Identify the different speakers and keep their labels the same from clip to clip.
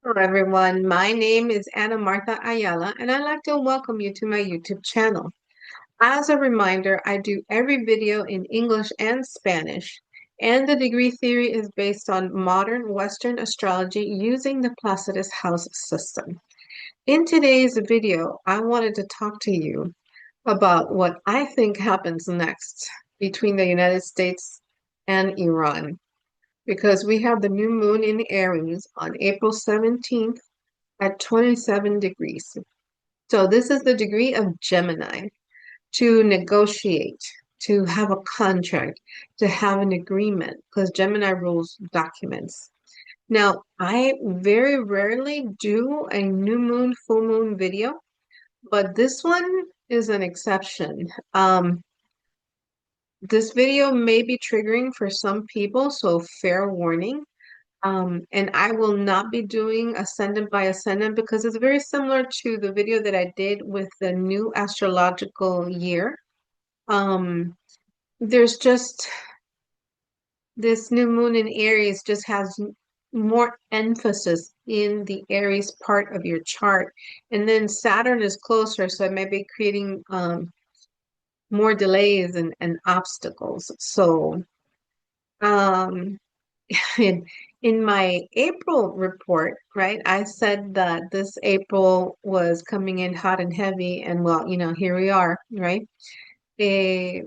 Speaker 1: Hello everyone, my name is Ana Marta Ayala and I'd like to welcome you to my YouTube channel. As a reminder, I do every video in English and Spanish, and the degree theory is based on modern Western astrology using the Placidus house system. In today's video, I wanted to talk to you about what I think happens next between the United States and Iran, because we have the new moon in Aries on April 17th at 27 degrees. So this is the degree of Gemini, to negotiate, to have a contract, to have an agreement, because Gemini rules documents. Now, I very rarely do a new moon, full moon video, but this one is an exception. This video may be triggering for some people, so fair warning. And I will not be doing ascendant by ascendant because it's very similar to the video that I did with the new astrological year. Um, there's just this new moon in Aries just has more emphasis in the Aries part of your chart. And then Saturn is closer, so it may be creating more delays and obstacles. So um in my April report, right, I said that this April was coming in hot and heavy, and well, here we are, right? Eh,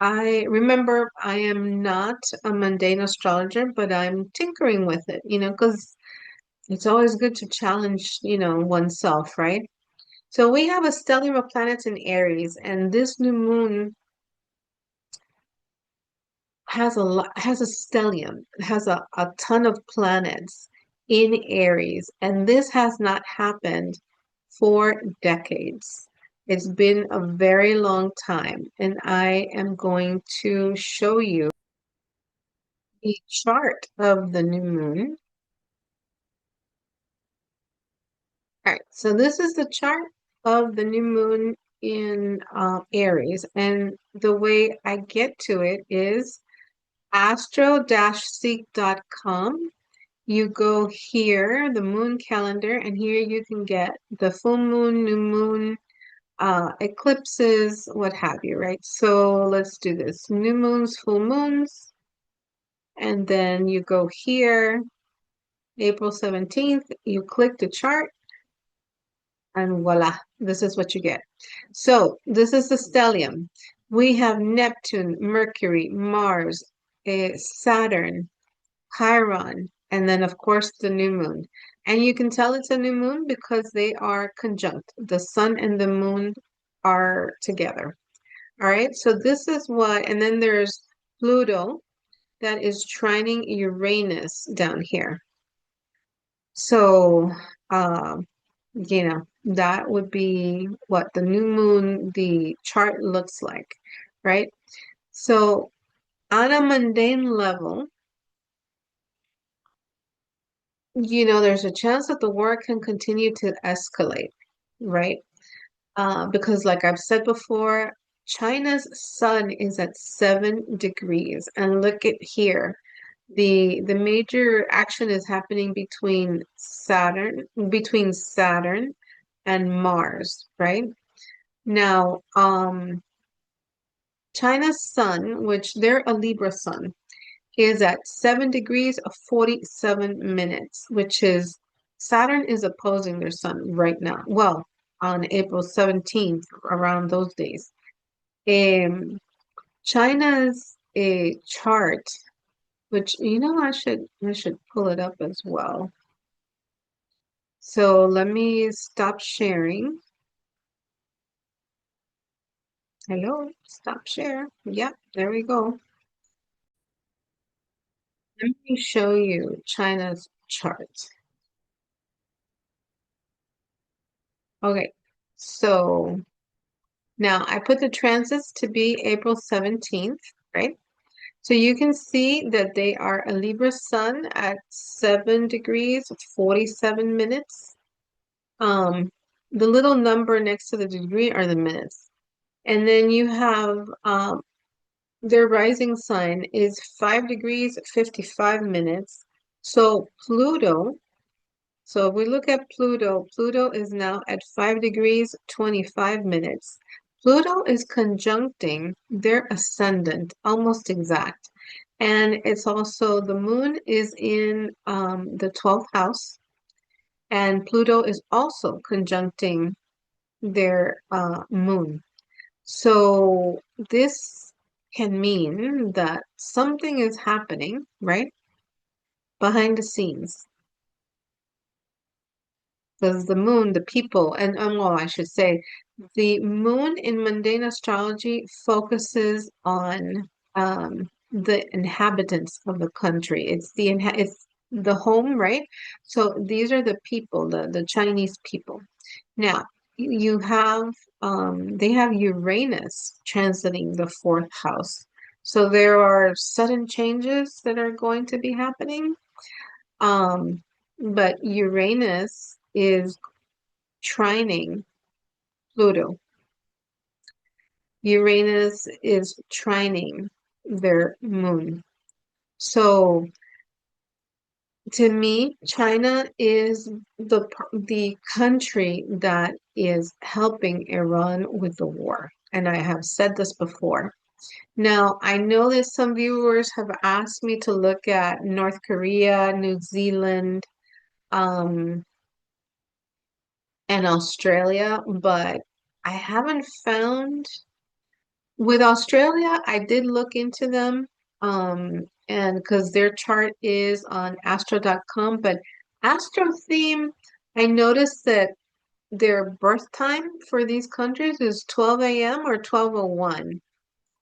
Speaker 1: I remember I am not a mundane astrologer, but I'm tinkering with it, because it's always good to challenge, oneself, right? So we have a stellium of planets in Aries, and this new moon has a stellium, has a ton of planets in Aries, and this has not happened for decades. It's been a very long time, and I am going to show you the chart of the new moon. All right, so this is the chart of the new moon in Aries, and the way I get to it is astro-seek.com. You go here, the moon calendar, and here you can get the full moon, new moon, eclipses, what have you, right? So let's do this. New moons, full moons, and then you go here, April 17th, you click the chart, and voila, this is what you get. So this is the stellium. We have Neptune, Mercury, Mars, Saturn, Chiron, and then of course the new moon. And you can tell it's a new moon because they are conjunct. The sun and the moon are together. All right, so this is what, and then there's Pluto that is trining Uranus down here. So, that would be what the new moon, the chart looks like, right? So on a mundane level, there's a chance that the war can continue to escalate, right? Because like I've said before, China's sun is at 7 degrees. And look at here. The major action is happening between Saturn and Mars, right? Now, China's sun, which they're a Libra sun, is at 7 degrees of 47 minutes, which is Saturn is opposing their sun right now. Well, on April 17th, around those days. Um, China's a chart, which I should pull it up as well. So let me stop sharing. Hello, stop share. Yep, there we go. Let me show you China's chart. Okay, so now I put the transits to be April 17th, right? So you can see that they are a Libra sun at 7 degrees, 47 minutes. The little number next to the degree are the minutes. And then you have their rising sign is 5 degrees, 55 minutes. So Pluto's So if we look at Pluto, Pluto is now at 5 degrees, 25 minutes. Pluto is conjuncting their ascendant, almost exact. And it's also, the moon is in the 12th house, and Pluto is also conjuncting their moon. So this can mean that something is happening, right, behind the scenes. Because the moon, the people, and well, I should say, the moon in mundane astrology focuses on the inhabitants of the country. It's the home, right? So these are the people, the Chinese people. Now, you have they have Uranus transiting the fourth house. So there are sudden changes that are going to be happening. Um, but Uranus is trining Pluto. Uranus is trining their moon. So to me, China is the country that is helping Iran with the war. And I have said this before. Now, I know that some viewers have asked me to look at North Korea, New Zealand, um, and Australia, but I haven't found. With Australia, I did look into them, and because their chart is on astro.com, but Astro Theme, I noticed that their birth time for these countries is 12 a.m. or 12:01.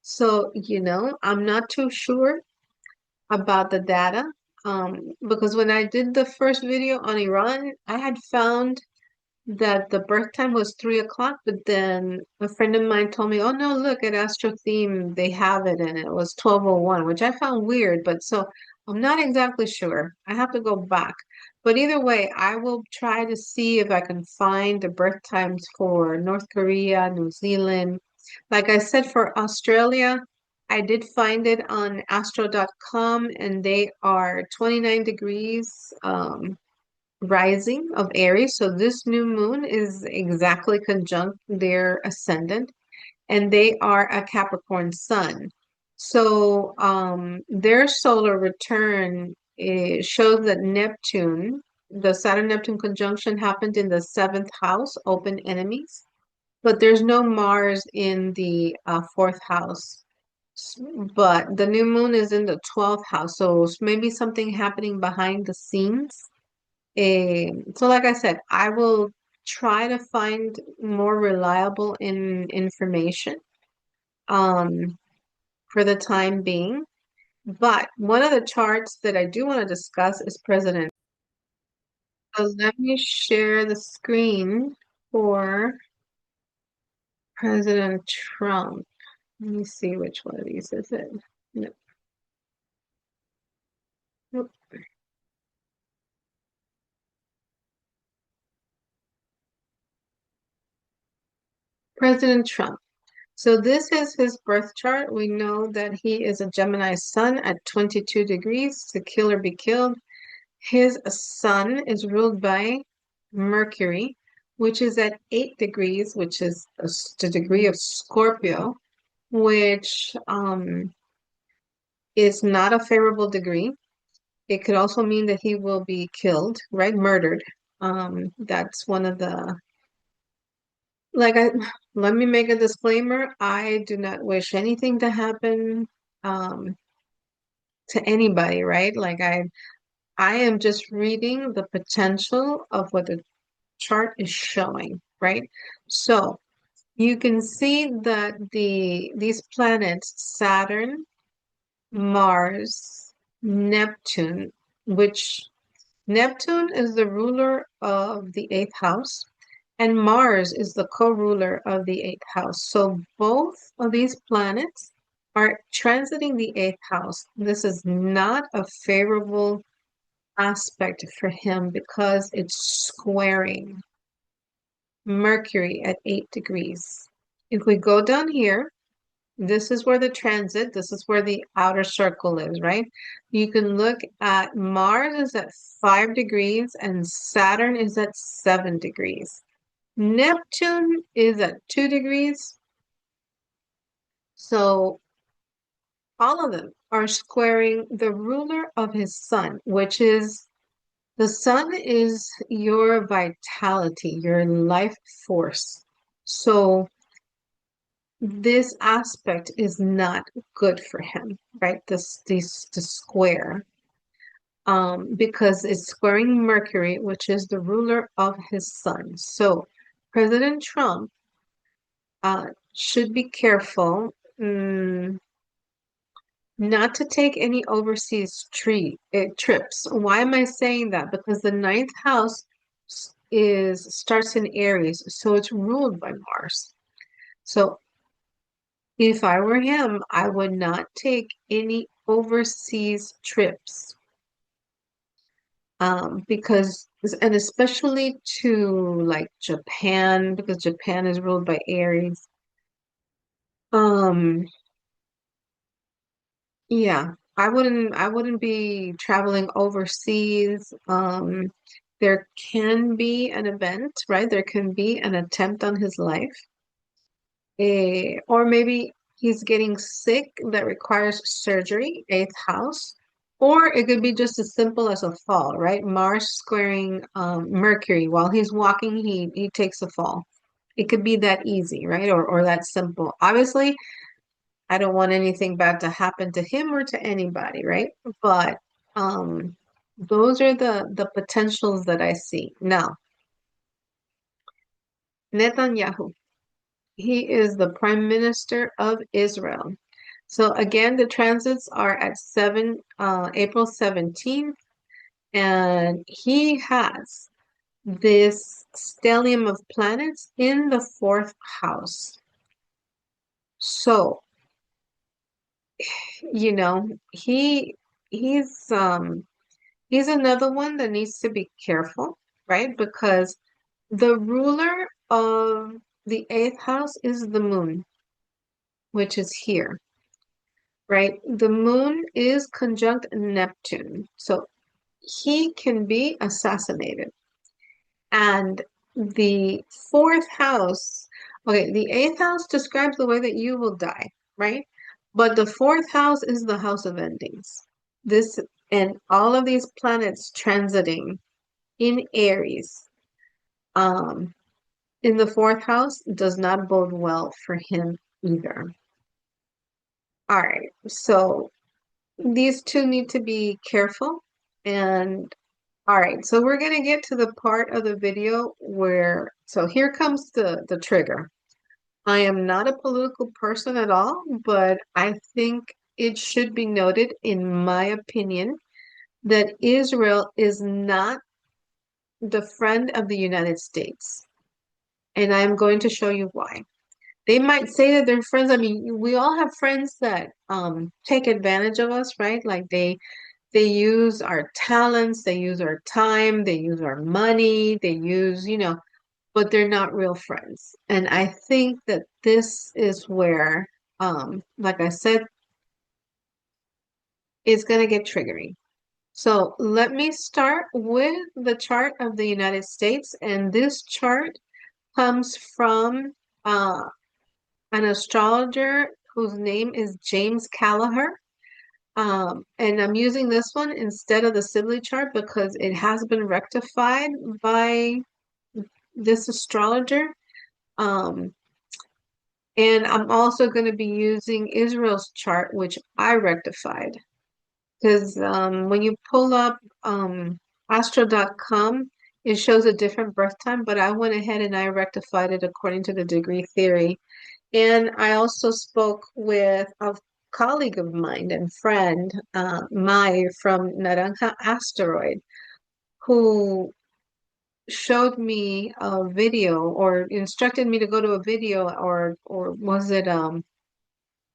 Speaker 1: So, I'm not too sure about the data, because when I did the first video on Iran, I had found that the birth time was 3 o'clock, but then a friend of mine told me, "Oh no, look at Astro Theme, they have it, and it was 12:01," which I found weird. But so I'm not exactly sure. I have to go back. But either way, I will try to see if I can find the birth times for North Korea, New Zealand. Like I said, for Australia, I did find it on astro.com, and they are 29 degrees. Rising of Aries. So this new moon is exactly conjunct their ascendant, and they are a Capricorn sun. So their solar return shows that Neptune, the Saturn-Neptune conjunction happened in the seventh house, open enemies, but there's no Mars in the fourth house. But the new moon is in the 12th house, so maybe something happening behind the scenes. So like I said, I will try to find more reliable information um, for the time being. But one of the charts that I do want to discuss is President. So let me share the screen for President Trump. Let me see which one of these is it. No, nope. President Trump. So this is his birth chart. We know that he is a Gemini sun at 22 degrees, to kill or be killed. His sun is ruled by Mercury, which is at 8 degrees, which is the degree of Scorpio, which is not a favorable degree. It could also mean that he will be killed, right? Murdered. That's one of the, like, let me make a disclaimer. I do not wish anything to happen um, to anybody, right? Like, I am just reading the potential of what the chart is showing, right? So you can see that these planets, Saturn, Mars, Neptune, which Neptune is the ruler of the eighth house, and Mars is the co-ruler of the eighth house. So both of these planets are transiting the eighth house. This is not a favorable aspect for him because it's squaring Mercury at 8 degrees. If we go down here, This is where the transit, this is where the outer circle is, right? You can look at Mars is at 5 degrees and Saturn is at 7 degrees. Neptune is at 2 degrees. So all of them are squaring the ruler of his sun, which is the sun is your vitality, your life force. So this aspect is not good for him, right? The square, because it's squaring Mercury, which is the ruler of his sun. So President Trump should be careful not to take any overseas trips. Why am I saying that? Because the ninth house starts in Aries, so it's ruled by Mars. So if I were him, I would not take any overseas trips. Because, and especially to like Japan, because Japan is ruled by Aries. Um, yeah, I wouldn't be traveling overseas. There can be an event, right? There can be an attempt on his life. Or maybe he's getting sick that requires surgery, eighth house. Or it could be just as simple as a fall, right? Mars squaring Mercury. While he's walking, he takes a fall. It could be that easy, right? Or that simple. Obviously, I don't want anything bad to happen to him or to anybody, right? But um, those are the potentials that I see. Now, Netanyahu, he is the Prime Minister of Israel. So again, the transits are at April 17th, and he has this stellium of planets in the fourth house. So, you know, he's he's another one that needs to be careful, right? Because the ruler of the eighth house is the moon, which is here, right? The moon is conjunct Neptune. So he can be assassinated. And the fourth house, okay, the eighth house describes the way that you will die, right? But the fourth house is the house of endings. This and all of these planets transiting in Aries, um, in the fourth house does not bode well for him either. All right, so these two need to be careful. And all right, so we're gonna get to the part of the video where, so here comes the trigger. I am not a political person at all, but I think it should be noted, in my opinion, that Israel is not the friend of the United States. And I'm going to show you why. They might say that they're friends. I mean, we all have friends that take advantage of us, right? Like they use our talents, they use our time, they use our money, they use, but they're not real friends. And I think that this is where, like I said, it's going to get triggering. So let me start with the chart of the United States. And this chart comes from uh, an astrologer whose name is James Callagher. And I'm using this one instead of the Sibley chart because it has been rectified by this astrologer. Um, and I'm also going to be using Israel's chart, which I rectified. Because when you pull up astro.com, it shows a different birth time, but I went ahead and I rectified it according to the degree theory. And I also spoke with a colleague of mine and friend, Mai from Naranja Asteroid, who showed me a video or instructed me to go to a video, or was it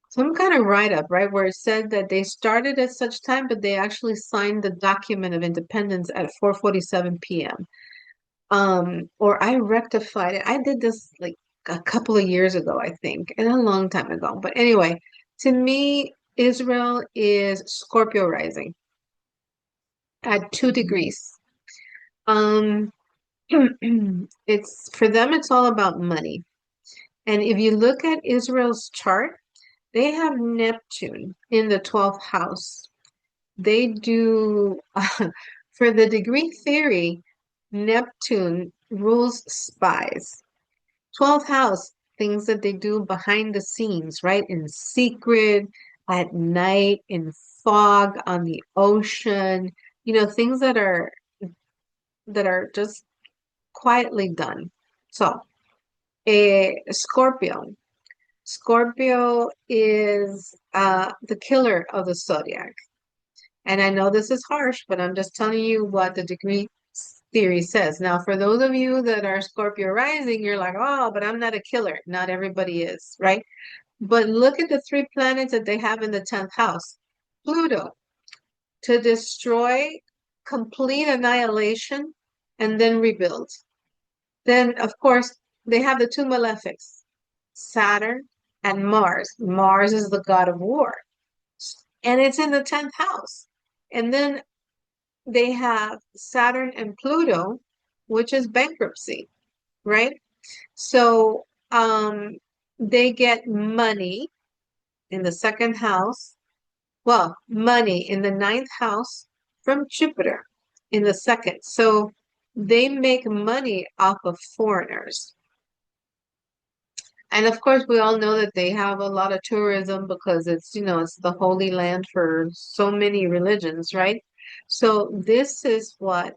Speaker 1: some kind of write-up, right? Where it said that they started at such time, but they actually signed the document of independence at 4:47 p.m. Or I rectified it. I did this like a couple of years ago, I think, and a long time ago. But anyway, to me, Israel is Scorpio rising at 2 degrees. Um, it's for them, it's all about money. And if you look at Israel's chart, they have Neptune in the 12th house. They do, for the degree theory, Neptune rules spies. 12th house, things that they do behind the scenes, right? In secret, at night, in fog, on the ocean, things that are just quietly done. So, Scorpio. Scorpio is the killer of the zodiac. And I know this is harsh, but I'm just telling you what the degree theory says. Now, for those of you that are Scorpio rising, you're like, oh, but I'm not a killer. Not everybody is, right? But look at the 3 planets that they have in the 10th house. Pluto, to destroy, complete annihilation, and then rebuild. Then, of course, they have the 2 malefics, Saturn and Mars. Mars is the god of war, and it's in the 10th house. And then they have Saturn and Pluto, which is bankruptcy, right? So they get money in the second house. Well, money in the ninth house from Jupiter in the second. So they make money off of foreigners. And of course, we all know that they have a lot of tourism because it's the holy land for so many religions, right? So this is what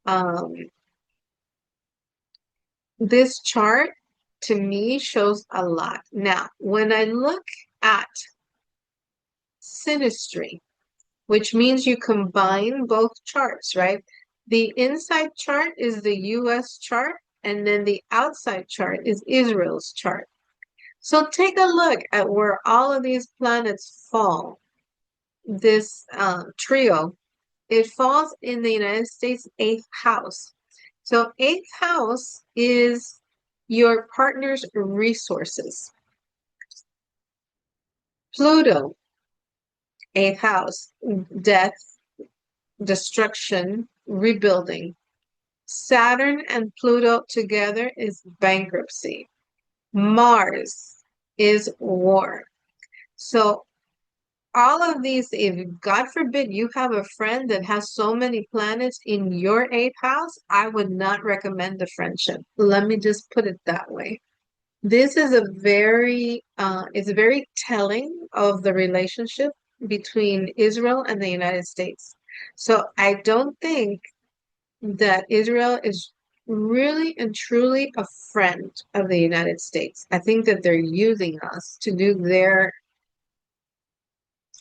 Speaker 1: um, this chart to me shows a lot. Now, when I look at synastry, which means you combine both charts, right? The inside chart is the US chart, and then the outside chart is Israel's chart. So take a look at where all of these planets fall. This trio, it falls in the United States 8th house. So 8th house is your partner's resources. Pluto, 8th house, death, destruction, rebuilding. Saturn and Pluto together is bankruptcy. Mars is war. So all of these, if God forbid you have a friend that has so many planets in your 8th house, I would not recommend the friendship. Let me just put it that way. This is it's very telling of the relationship between Israel and the United States. So I don't think that Israel is really and truly a friend of the United States. I think that they're using us to do their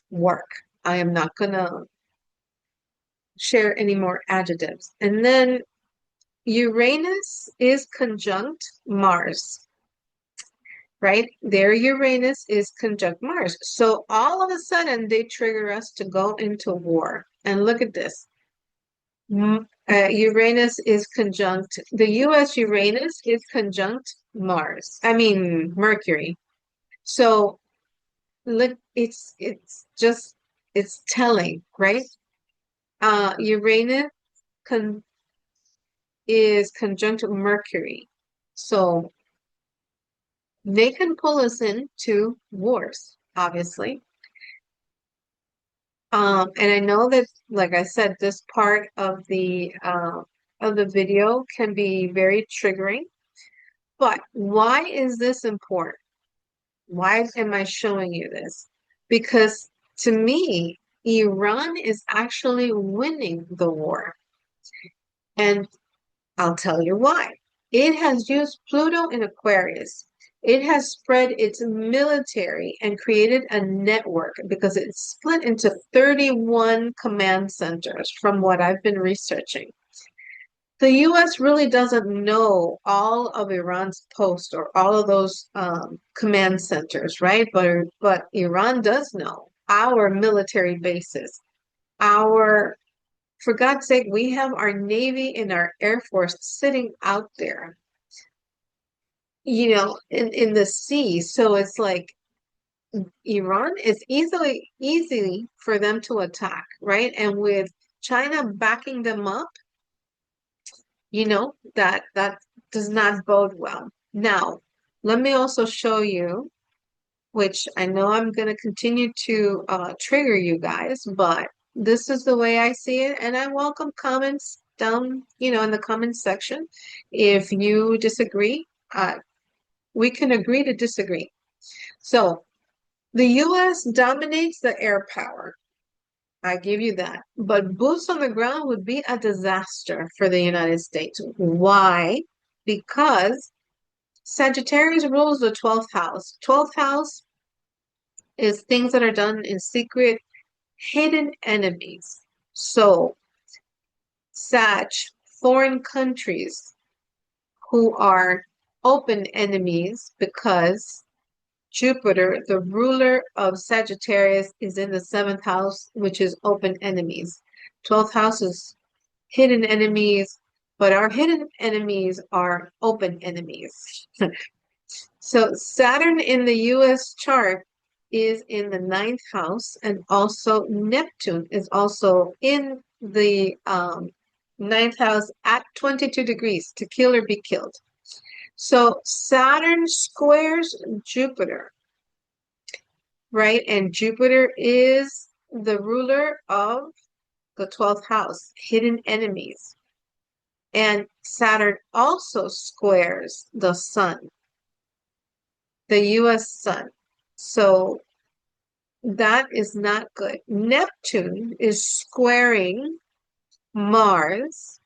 Speaker 1: work. I am not going to share any more adjectives. And then Uranus is conjunct Mars, right? Their Uranus is conjunct Mars. So all of a sudden, they trigger us to go into war. And look at this. Uranus is conjunct, the US Uranus is conjunct Mars. I mean, Mercury. So look, it's telling, right? Uranus con is conjunct Mercury. So they can pull us into wars, obviously. And I know that, like I said, this part of the video can be very triggering. But why is this important? Why am I showing you this? Because to me, Iran is actually winning the war. And I'll tell you why. It has used Pluto in Aquarius. It has spread its military and created a network because it's split into 31 command centers from what I've been researching. The US really doesn't know all of Iran's posts or all of those command centers, right? But Iran does know our military bases, our for God's sake, we have our Navy and our Air Force sitting out there. in the sea. So it's like Iran is easy for them to attack, right? And with China backing them up, that does not bode well. Now, let me also show you, which I know I'm going to continue to trigger you guys, but this is the way I see it, and I welcome comments down, in the comments section. If you disagree, we can agree to disagree. So the US dominates the air power. I give you that. But boots on the ground would be a disaster for the United States. Why? Because Sagittarius rules the 12th house. 12th house is things that are done in secret, hidden enemies. So, Sag, foreign countries who are open enemies because Jupiter, the ruler of Sagittarius, is in the 7th house, which is open enemies. 12th house is hidden enemies, but our hidden enemies are open enemies. So Saturn in the US chart is in the 9th house, and also Neptune is also in the 9th house at 22 degrees to kill or be killed. So Saturn squares Jupiter, right? And Jupiter is the ruler of the 12th house, hidden enemies. And Saturn also squares the sun, the US sun. So that is not good. Neptune is squaring Mars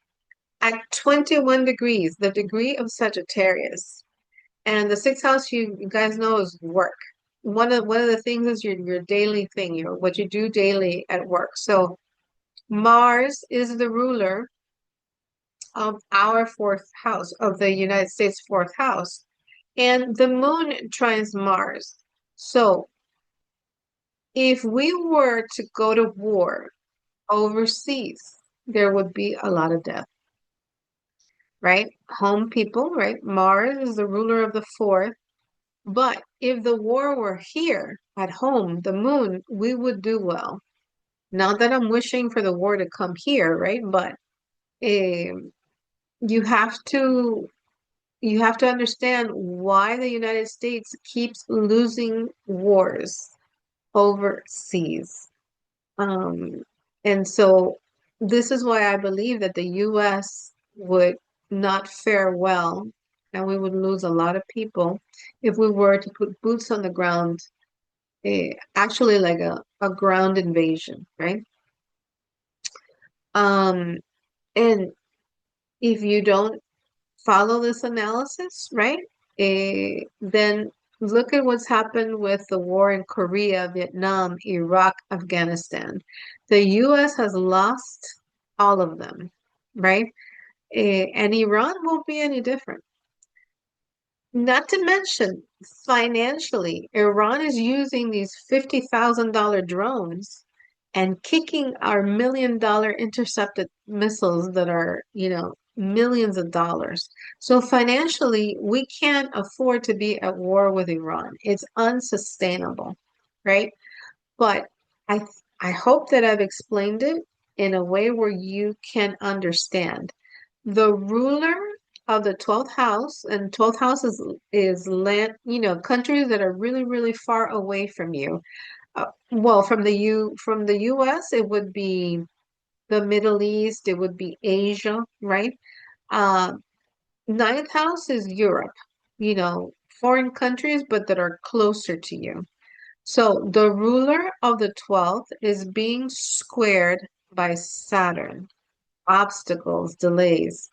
Speaker 1: at 21 degrees, the degree of Sagittarius. And the 6th house, you guys know, is work. One of the things is your daily thing, what you do daily at work. So Mars is the ruler of our 4th house, of the United States 4th house. And the moon trines Mars. So if we were to go to war overseas, there would be a lot of death, right? Home people, right? Mars is the ruler of the 4th. But if the war were here at home, the moon, we would do well. Not that I'm wishing for the war to come here, right? But um, you have to you have to understand why the United States keeps losing wars overseas. Um, and so this is why I believe that the US would not fare well and we would lose a lot of people if we were to put boots on the ground, actually like a ground invasion, right? Um, and if you don't follow this analysis, right? Then look at what's happened with the war in Korea, Vietnam, Iraq, Afghanistan. The US has lost all of them, right? And Iran won't be any different. Not to mention, financially, Iran is using these $50,000 drones and kicking our $1 million intercepted missiles that are, millions of dollars. So financially, we can't afford to be at war with Iran. It's unsustainable, right? But I I hope that I've explained it in a way where you can understand. The ruler of the 12th house, and 12th house is land, countries that are really, really far away from you. Well, from the US, it would be the Middle East, it would be Asia, right? Uh, Ninth house is Europe, foreign countries, but that are closer to you. So the ruler of the 12th is being squared by Saturn, obstacles, delays.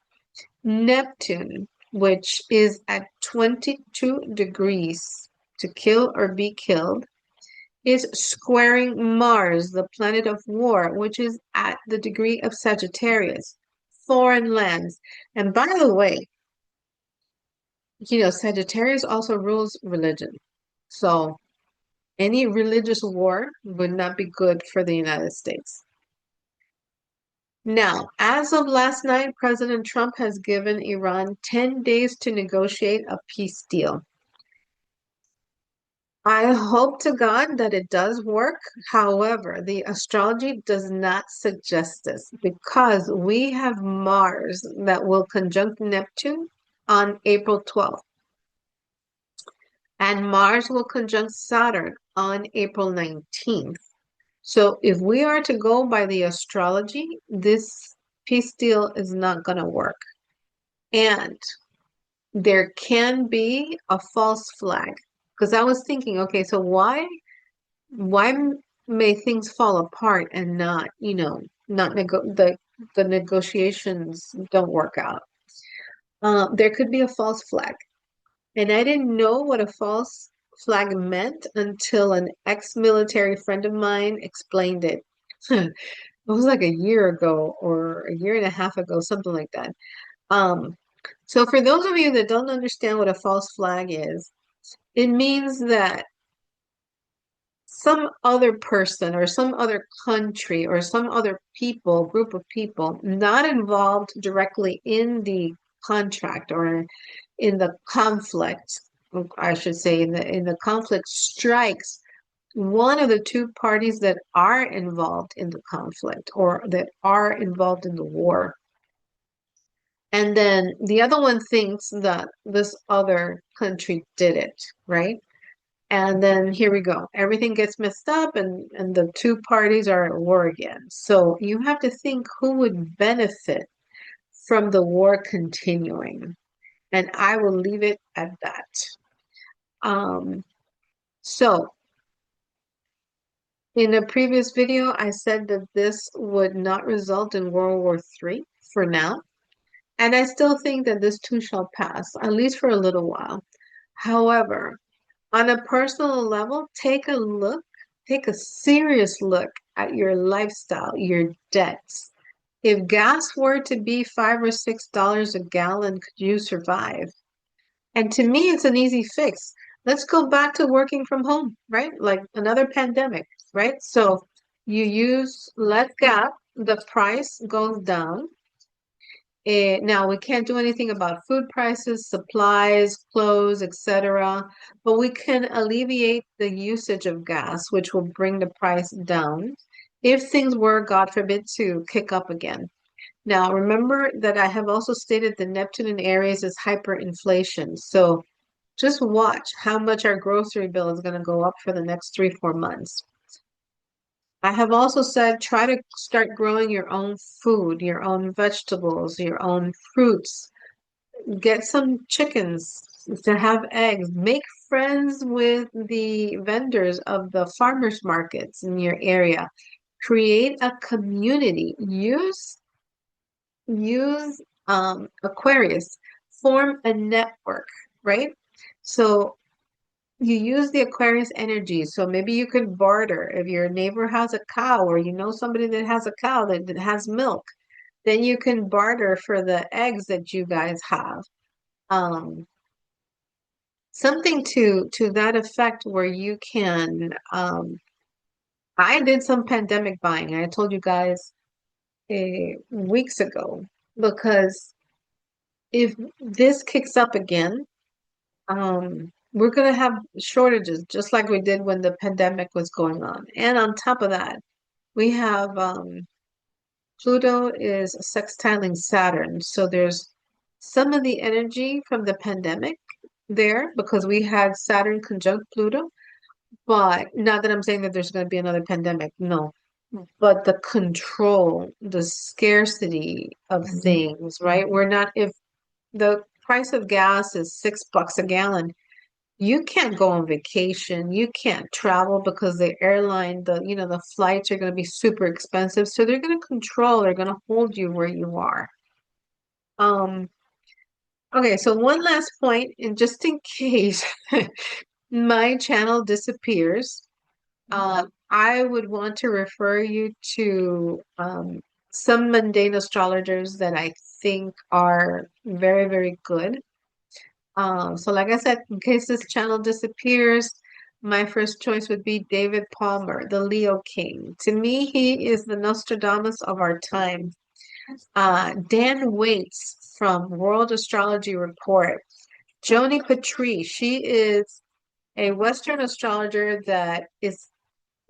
Speaker 1: Neptune, which is at 22 degrees to kill or be killed, is squaring Mars, the planet of war, which is at the degree of Sagittarius, foreign lands. And by the way, Sagittarius also rules religion. So any religious war would not be good for the United States. Now, as of last night, President Trump has given Iran 10 days to negotiate a peace deal. I hope to God that it does work. However, the astrology does not suggest this because we have Mars that will conjunct Neptune on April 12th, and Mars will conjunct Saturn on April 19th. So if we are to go by the astrology, this peace deal is not going to work. And there can be a false flag. Because I was thinking, okay, so why may things fall apart and not, not the negotiations don't work out? There could be a false flag. And I didn't know what a false flag meant until an ex-military friend of mine explained it. It was like a year ago or a year and a half ago, something like that. Um, so for those of you that don't understand what a false flag is, it means that some other person or some other country or some other people, group of people, not involved directly in the contract or in the conflict, I should say, in the conflict strikes one of the two parties that are involved in the conflict or that are involved in the war. And then the other one thinks that this other country did it, right? And then here we go. Everything gets messed up and the two parties are at war again. So you have to think who would benefit from the war continuing. And I will leave it at that. Um, so in a previous video, I said that this would not result in World War III for now. And I still think that this too shall pass, at least for a little while. However, on a personal level, take a serious look at your lifestyle, your debts. If gas were to be $5 or $6 a gallon, could you survive? And to me, it's an easy fix. Let's go back to working from home, right? Like another pandemic, right? So you use less gas, the price goes down. Now we can't do anything about food prices, supplies, clothes, etc., but we can alleviate the usage of gas, which will bring the price down if things were, God forbid, to kick up again. Now, remember that I have also stated that Neptune in Aries is hyperinflation. So just watch how much our grocery bill is going to go up for the next 3, 4 months. I have also said try to start growing your own food, your own vegetables, your own fruits. Get some chickens to have eggs. Make friends with the vendors of the farmers markets in your area. Create a community. Use Aquarius. Form a network, right? So you use the Aquarius energy. So maybe you could barter. If your neighbor has a cow or you know somebody that has a cow that has milk, then you can barter for the eggs that you guys have. Um, Something to that effect where you can I did some pandemic buying. I told you guys weeks ago because if this kicks up again, we're going to have shortages just like we did when the pandemic was going on. And on top of that, we have Pluto is sextiling Saturn. So there's some of the energy from the pandemic there because we had Saturn conjunct Pluto. But not that I'm saying that there's going to be another pandemic, no. But the control, the scarcity of things, right? We're not, if the price of gas is $6 a gallon, you can't go on vacation. You can't travel because the airline, the flights are going to be super expensive. So they're going to control, they're going to hold you where you are. Um, okay, so one last point, and just in case my channel disappears, I would want to refer you to some mundane astrologers that I think are very, very good. So like I said, in case this channel disappears, my first choice would be David Palmer, the Leo King. To me, he is the Nostradamus of our time. Dan Waits from World Astrology Report, Joni Patry, she is a Western astrologer that is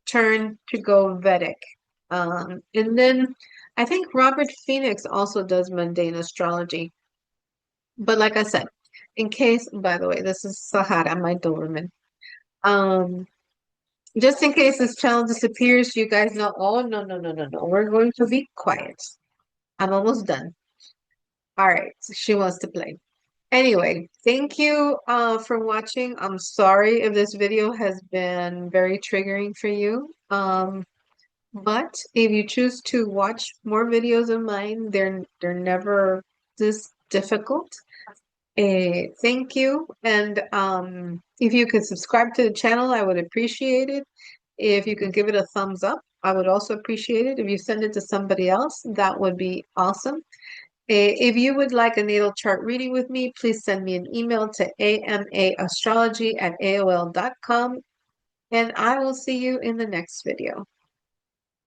Speaker 1: turned to go Vedic. And then I think Robert Phoenix also does mundane astrology. But like I said, in case, by the way, this is Sahara, my Doberman. Um, just in case this channel disappears, you guys know, oh, no, no, no, no, no. We're going to be quiet. I'm almost done. All right, she wants to play. Anyway, thank you for watching. I'm sorry if this video has been very triggering for you. But if you choose to watch more videos of mine, they're never this difficult. Thank you. And if you could subscribe to the channel, I would appreciate it. If you could give it a thumbs up, I would also appreciate it. If you send it to somebody else, that would be awesome. If you would like a natal chart reading with me, please send me an email to amaastrology@aol.com, and I will see you in the next video.